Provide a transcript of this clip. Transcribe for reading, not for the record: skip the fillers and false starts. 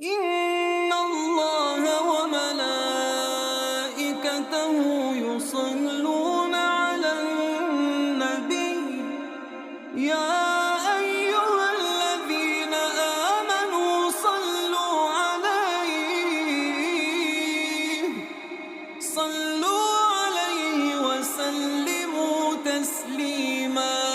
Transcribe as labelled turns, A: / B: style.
A: إن الله وملائكته يصلون على النبي يا أيها الذين آمنوا صلوا عليه وسلموا تسليما